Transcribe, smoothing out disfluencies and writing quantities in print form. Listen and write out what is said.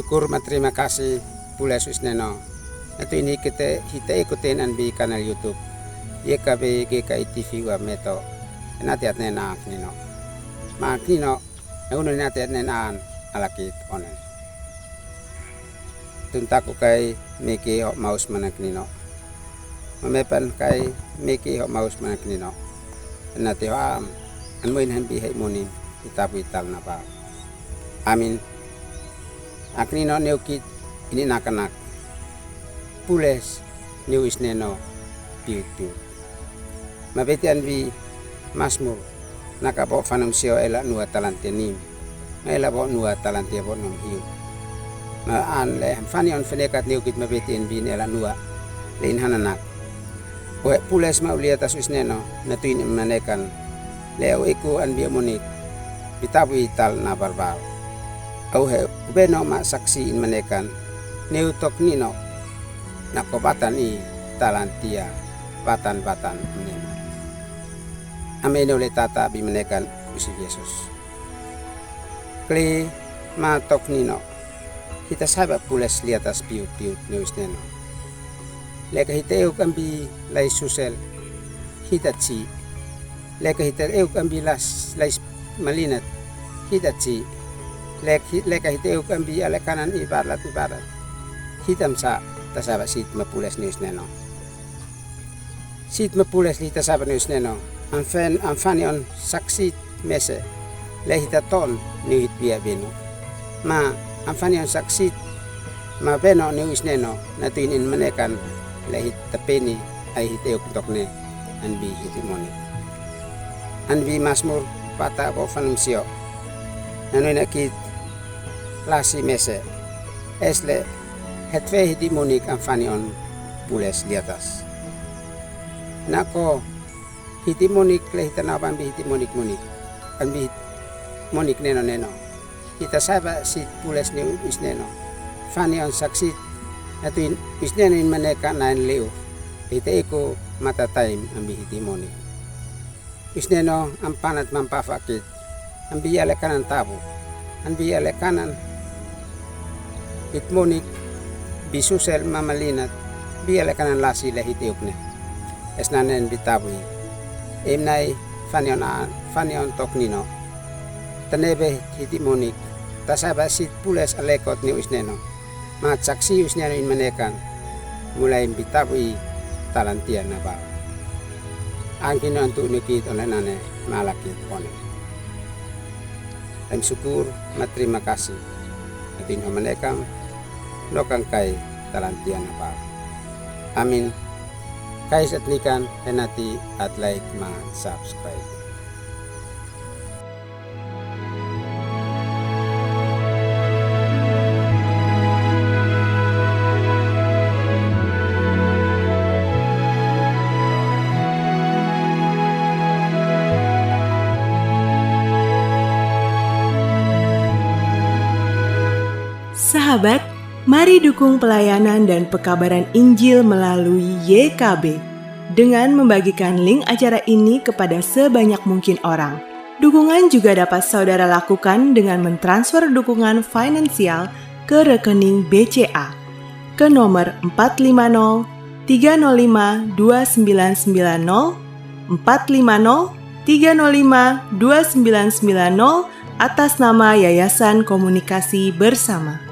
Syukur terima kasih pula susneno. Itu ini kita ikutin di kanal YouTube. YKB GKI TV wa meto. Nanti atnena nino. Mak nino. Uno nanti atnenaan alakit onen. Tuntaku kai miki hok maus manak nino. Memepan kai miki hok maus manak nino. Nanti am anmuin hambi hai muni itapu ital napa. Amin. Aknino neukit ini nak-nak. Pules new isneno piu-piu. Mabetian vi masmur nakabo fanum sio ela nua talantenim. Ela bo nua talantia bo nom hiu. Ma an le fani on fenekat neukit mabetian vi ela nua lein hananak. Oe pules ma uliatas isneno natuin manekan. Leo iku an biomonik. Bitabu ital na barbal. Auhe ubeno ma saksi in manekan neutok nino nakobatan i talantia batan-batan menema. Amin oleh tata bimenekan usi Yesus. Kli ma tok nino kita sahabat pules li atas piut-piut neus neno. Leka hiteu kambi lai susel hitatsi. Leka hiteu kambi lais malinat hitatsi. Leka hiteu kambi ale kanan ibarat hitam sa tasaba sit mapules neus neno. Sit mapules li tasaba neus neno. Amfani on saksi mese le hitaton ni hit bia beno. Ma amfani on saksi ma beno neus neno natuin in manekan le hit tapeni ai hiteu kuntokne anbi hitimoni. Anbi masmur pata bo fanum sio. Nanoy nakit lasi mese esle hetve hitimonik amfani on pules di atas. Nako hitimonik le hitanapan bi hitimonik anbi monik neno kita saba si pules ni isneno fani on saksi atuin isneno in maneka nain leo ite iko mata time ambi hitimonik isneno ampanat mampafakit ambi ale kanan tabu ambi ale kanan hitmonik bisusel mamalinat biale kanan lasi le hitiukne esnanen bitabui emnai fanion toknino tanebe hitimonik tasaba sit pules alekot ni usneno mat saksi usneno in manekan mulai bitabui talantian na ba angkin untuk nikit onenane malakit one dan syukur terima kasih atin homanekam lokang kai talantian apa. Amin. Kai setnikan henati at like ma subscribe. Sahabat, mari dukung pelayanan dan pekabaran Injil melalui YKB dengan membagikan link acara ini kepada sebanyak mungkin orang. Dukungan juga dapat saudara lakukan dengan mentransfer dukungan finansial ke rekening BCA ke nomor 450 305 2990 450 305 2990 atas nama Yayasan Komunikasi Bersama.